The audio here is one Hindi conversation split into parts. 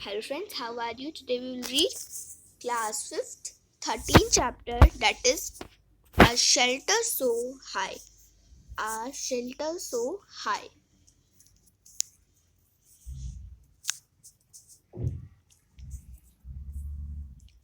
Hello friends, how are you? Today we will read class 5th 13th chapter, that is A Shelter So High. A Shelter So High.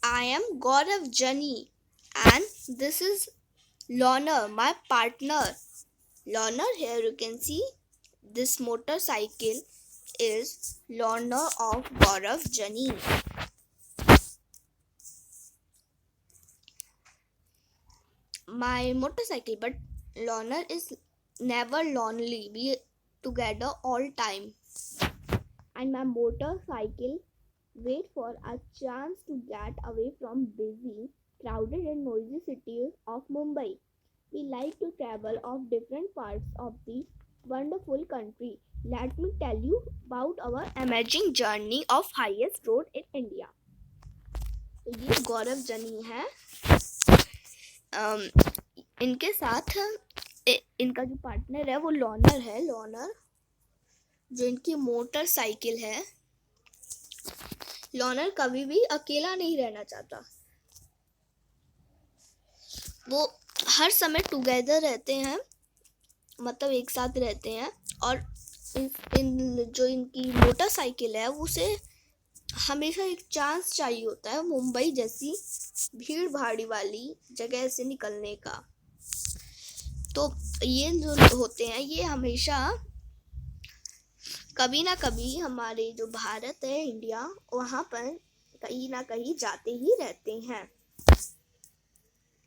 I am Gaurav Jani and this is Loner, my partner. Loner, here you can see this motorcycle is Loner of Gaurav Jani. My motorcycle, but Loner is never lonely. We together all time. And my motorcycle wait for a chance to get away from busy, crowded and noisy cities of Mumbai. We like to travel of different parts of the wonderful country. Let me tell you about our amazing journey of highest road in India. तो ये गौरव जनी है. इनके साथ इनका जो पार्टनर है वो लॉनर है. लॉनर जो इनकी मोटरसाइकिल है. लॉनर कभी भी अकेला नहीं रहना चाहता. वो हर समय टुगेदर रहते हैं, मतलब एक साथ रहते हैं. और जो इनकी मोटरसाइकिल है उसे हमेशा एक चांस चाहिए होता है मुंबई जैसी भीड़ भाड़ी वाली जगह से निकलने का. तो ये जो होते हैं ये हमेशा कभी ना कभी हमारे जो भारत है इंडिया वहाँ पर कहीं ना कहीं जाते ही रहते हैं.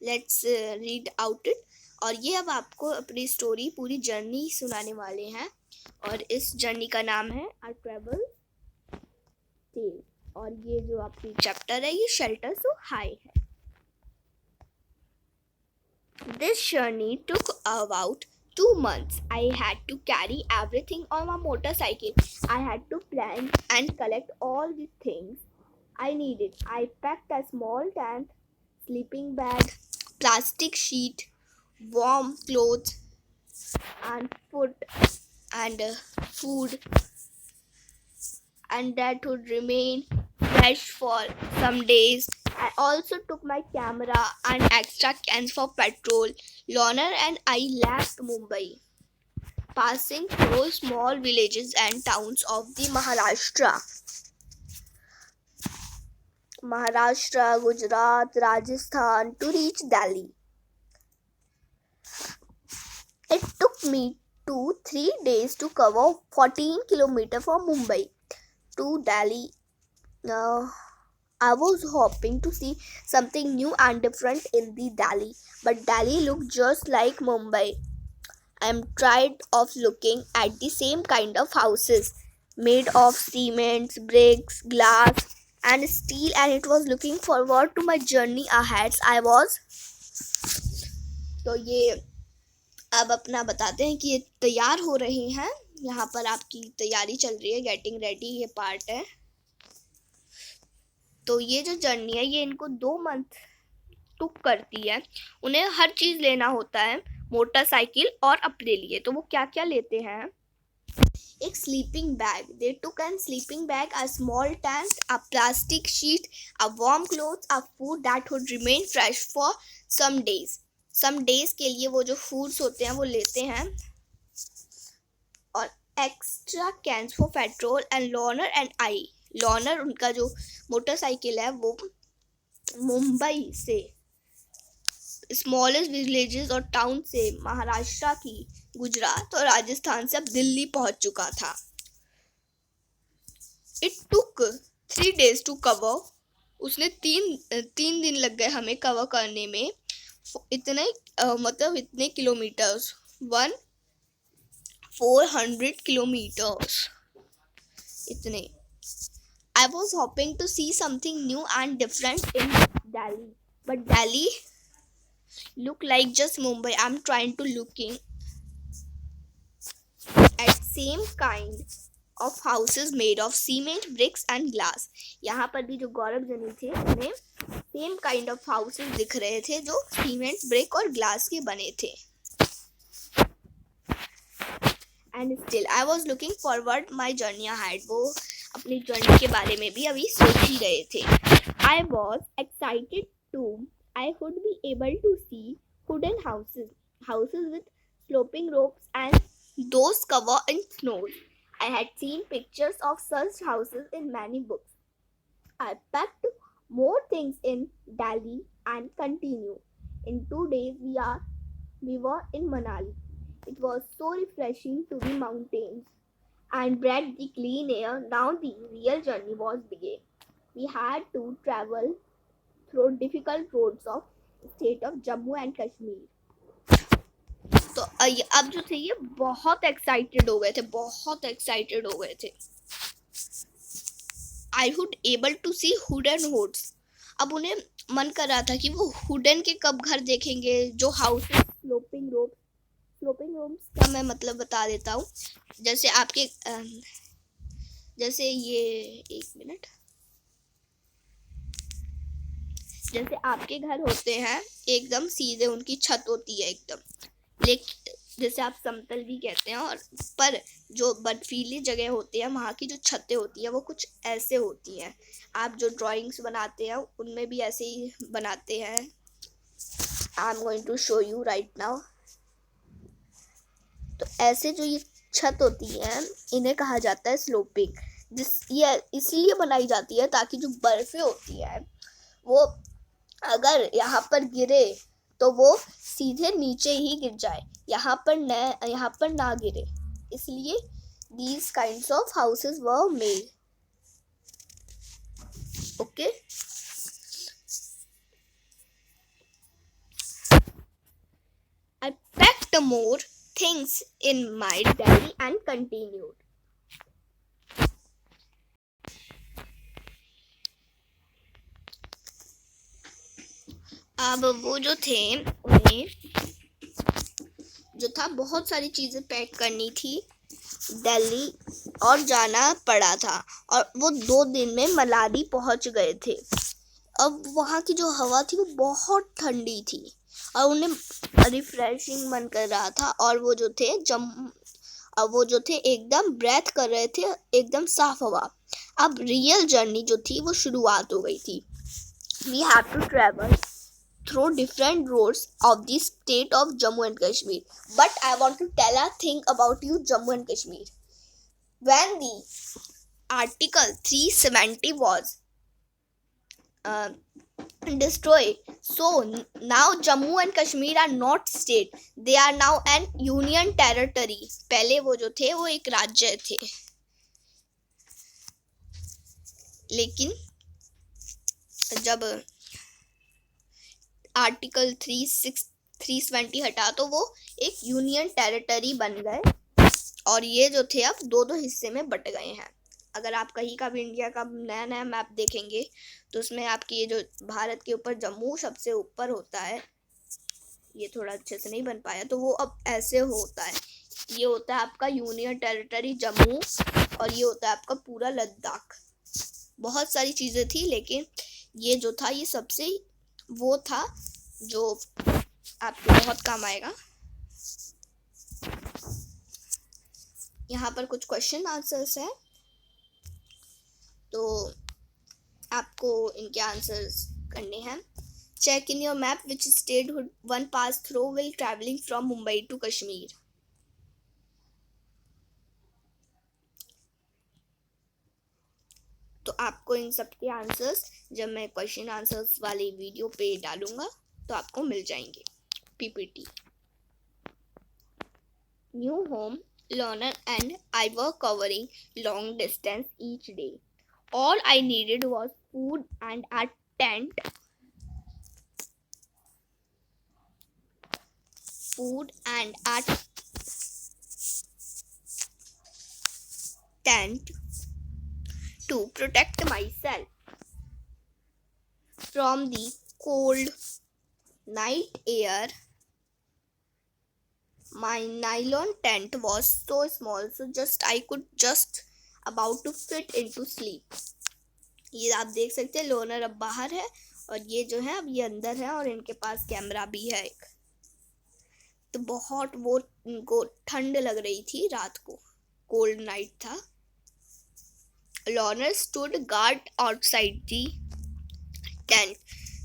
Let's read out it. और ये अब आपको अपनी स्टोरी पूरी जर्नी सुनाने वाले हैं और इस जर्नी का नाम है अ ट्रैवल टेल. और ये जो आपकी चैप्टर है ये शेल्टर सो हाई है. This journey took about 2 months. I had to carry everything on my motorcycle. I had to plan and collect all the things I needed. I packed a small tent, sleeping bag, plastic sheet, warm clothes, and food, and that would remain fresh for some days. I also took my camera and extra cans for petrol. Loner and I left Mumbai, passing through small villages and towns of the Maharashtra, Gujarat, Rajasthan to reach Delhi. It took me 2-3 days to cover 14 kilometers from Mumbai to Delhi. I was hoping to see something new and different in the Delhi, but Delhi looked just like Mumbai. I am tired of looking at the same kind of houses made of cement, bricks, glass and steel, and it was looking forward to my journey ahead. तो ये अब अपना बताते हैं कि ये तैयार हो रहे हैं. यहाँ पर आपकी तैयारी चल रही है, गेटिंग रेडी ये पार्ट है. तो ये जो जर्नी है ये इनको 2 मंथ टुक करती है. उन्हें हर चीज़ लेना होता है मोटरसाइकिल और अपने लिए. तो वो क्या क्या लेते हैं? एक sleeping bag. They took an sleeping bag, a small tent, a plastic sheet, a warm clothes, a food that would remain fresh for some days के लिए वो जो फूड्स होते हैं वो लेते हैं. और extra cans for petrol. And Lonner and I, Lonner उनका जो मोटरसाइकिल है वो मुंबई से स्मॉलेस्ट विलेजेस और टाउन से महाराष्ट्र की, गुजरात और राजस्थान से अब दिल्ली पहुंच चुका था. It took 3 days to cover. उसने तीन दिन लग गए हमें कवर करने में. इतने किलोमीटर्स, 400 kilometers. इतने. I was hoping to see something new and different in Delhi, but Delhi look like just Mumbai. I'm trying to looking at same kind of houses made of cement, bricks and glass. यहाँ पर भी जो गौरव जनी थे उन्हें सेम काइंड ऑफ हाउसेस दिख रहे थे जो सीमेंट, ब्रिक और ग्लास के बने थे. And still I was looking forward my journey ahead. वो अपनी जर्नी के बारे में भी अभी सोच ही रहे थे. I was excited too. I would be able to see wooden houses with sloping roofs and those covered in snow. I had seen pictures of such houses in many books. I packed more things in Delhi and continued. In 2 days we were in Manali. It was so refreshing to be mountains and breathe the clean air. Now the real journey was beginning. We had to travel through difficult roads of state of Jammu and Kashmir. तो अब जो थे ये बहुत एक्साइटेड हो गए थे. I would able to see wooden homes. अब उन्हें मन कर रहा था कि वो हुडन के कब घर देखेंगे, जो हाउसेस स्लोपिंग रोम्स का मैं मतलब बता देता हूँ. जैसे आपके जैसे ये एक मिनट, जैसे आपके घर होते हैं एकदम सीधे, उनकी छत होती है एकदम, लेकिन जैसे आप समतल भी कहते हैं, और पर जो बर्फीली जगह होती है वहाँ की जो छतें होती है वो कुछ ऐसे होती हैं. आप जो ड्राइंग्स बनाते हैं उनमें भी ऐसे ही बनाते हैं. I am going to show you right now. तो ऐसे जो ये छत होती है इन्हें कहा जाता है स्लोपिंग. ये इसलिए बनाई जाती है ताकि जो बर्फें होती है वो अगर यहाँ पर गिरे तो वो सीधे नीचे ही गिर जाए, यहाँ पर ना गिरे. इसलिए these kinds of houses were made. Okay. I packed more things in my diary and continued. अब वो जो थे उन्हें जो था बहुत सारी चीज़ें पैक करनी थी, दिल्ली और जाना पड़ा था, और वो 2 दिन में मनाली पहुंच गए थे. अब वहाँ की जो हवा थी वो बहुत ठंडी थी और उन्हें रिफ्रेशिंग मन कर रहा था, और वो जो थे एकदम ब्रेथ कर रहे थे, एकदम साफ हवा. अब रियल जर्नी जो थी वो शुरुआत हो गई थी. We have to travel through different roads of the state of Jammu and Kashmir. But I want to tell a thing about you, Jammu and Kashmir. When the Article 370 was destroyed, so now Jammu and Kashmir are not state. They are now an union territory. पहले वो जो थे वो एक राज्य थे, लेकिन जब आर्टिकल 370 हटा तो वो एक यूनियन टेरिटरी बन गए, और ये जो थे अब 2 हिस्से में बट गए हैं. अगर आप कहीं का भी इंडिया का नया मैप देखेंगे तो उसमें आपकी ये जो भारत के ऊपर जम्मू सबसे ऊपर होता है, ये थोड़ा अच्छे से नहीं बन पाया, तो वो अब ऐसे होता है. ये होता है आपका यूनियन टेरिटरी जम्मू, और ये होता है आपका पूरा लद्दाख. बहुत सारी चीज़ें थी, लेकिन ये जो था ये सबसे वो था जो आपको बहुत काम आएगा. यहाँ पर कुछ क्वेश्चन आंसर्स हैं, तो आपको इनके आंसर्स करने हैं. Check in your map which state would one pass through while travelling from Mumbai to Kashmir. तो आपको इन सब के आंसर्स जब मैं क्वेश्चन आंसर्स वाली वीडियो पे डालूंगा तो आपको मिल जाएंगे. PPT. New home, learner and I were covering long distance each day. All I needed was food and a tent. To protect myself from the cold night air. My nylon tent was so small, so I could just about to fit into sleep. ये आप देख सकते हैं, लोनर अब बाहर है और ये जो है अब ये अंदर है, और इनके पास कैमरा भी है एक. तो बहुत वो इनको ठंड लग रही थी रात को, कोल्ड नाइट था. Lonner stood guard outside the tent.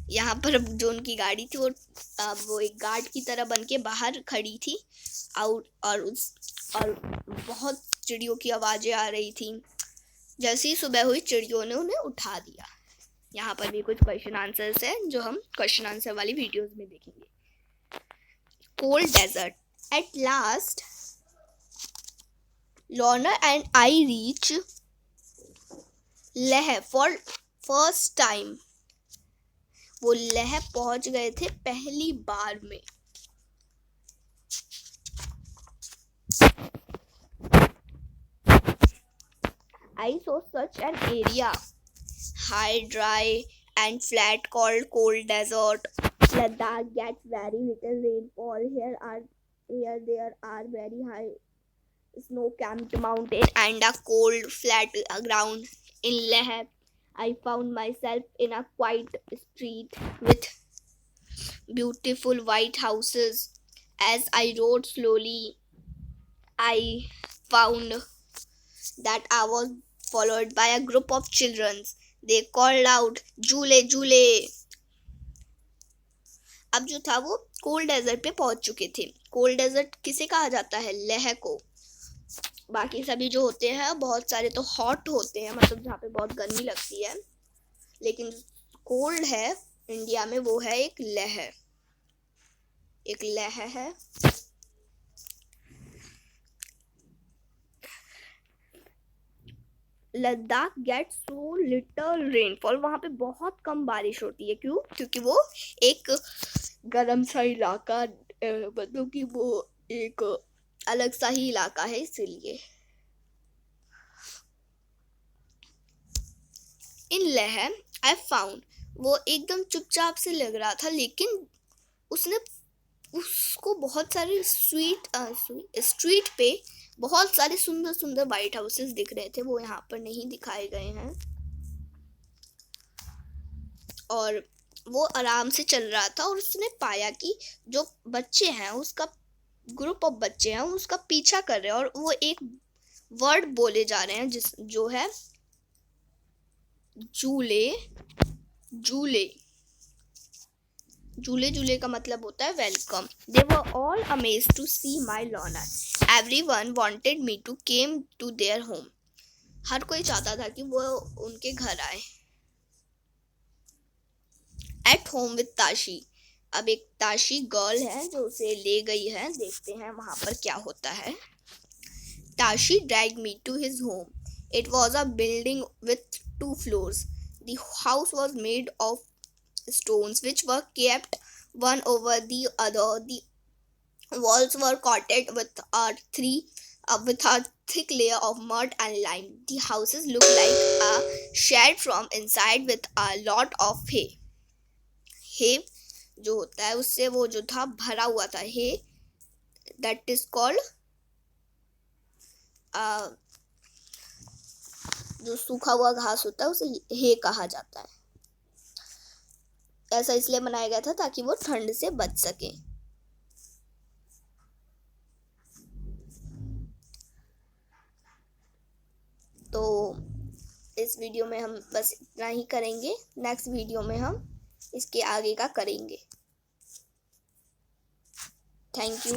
यहाँ पर जो उनकी गाड़ी थी वो एक गार्ड की तरह बन के बाहर खड़ी थी। और बहुत चिड़ियों की आवाज़ें आ रही थी। जैसे ही सुबह हुई चिड़ियों ने उन्हें उठा दिया। यहाँ पर भी कुछ क्वेश्चन आंसर्स हैं जो हम क्वेश्चन आंसर वाली वीडियोस में देखेंगे। Cold desert. At last Lonner and I reach Leh for first time. वो लेह पहुंच गए थे पहली बार में। I saw such an area, high, dry and flat, called cold desert. Ladakh gets very little rainfall. There are very high snow-capped mountains and a cold, flat ground. In Leh, I found myself in a quiet street with beautiful white houses. As I rode slowly, I found that I was followed by a group of children. They called out, "झूले झूले." अब जो था वो कोल्ड डेजर्ट पे पहुंच चुके थे। कोल्ड डेजर्ट किसे कहा जाता है? लेह को। बाकी सभी जो होते हैं बहुत सारे तो हॉट होते हैं, मतलब जहाँ पे बहुत गर्मी लगती है। लेकिन कोल्ड है इंडिया में वो है एक लेह। एक लेह है। Ladakh get so little rainfall. वहाँ पे बहुत कम बारिश होती है। क्यों? क्योंकि वो एक गर्म सा इलाका, मतलब कि वो एक अलग सा ही इलाका है, इसीलिए। इन लेह आई फाउंड, वो एकदम चुपचाप से लग रहा था, लेकिन उसको बहुत सारे स्ट्रीट पे बहुत सारे सुंदर सुंदर वाइट हाउसेस दिख रहे थे। वो यहाँ पर नहीं दिखाए गए हैं। और वो आराम से चल रहा था और उसने पाया कि जो बच्चे हैं, उसका ग्रुप ऑफ बच्चे हैं, उसका पीछा कर रहे हैं और वो एक वर्ड बोले जा रहे हैं जो है झूले झूले। झूले झूले का मतलब होता है welcome. They were all amazed to see my Lorna. Everyone wanted me to came to their home. हर कोई चाहता था कि वो उनके घर आए। At home with Tashi. अब एक ताशी गर्ल है जो उसे ले गई है। देखते हैं वहाँ पर क्या होता है। Tashi dragged me to his home. It was a building with 2 floors. The house was made of stones which were kept one over the other. The walls were coated with a thick layer of mud and lime. The houses looked like a shed from inside with a lot of hay. Hay जो होता है उससे वो जो था भरा हुआ था। hay that is called जो सूखा हुआ घास होता है उसे hay कहा जाता है। ऐसा इसलिए बनाया गया था ताकि वो ठंड से बच सके। तो इस वीडियो में हम बस इतना ही करेंगे। नेक्स्ट वीडियो में हम इसके आगे का करेंगे। Thank you.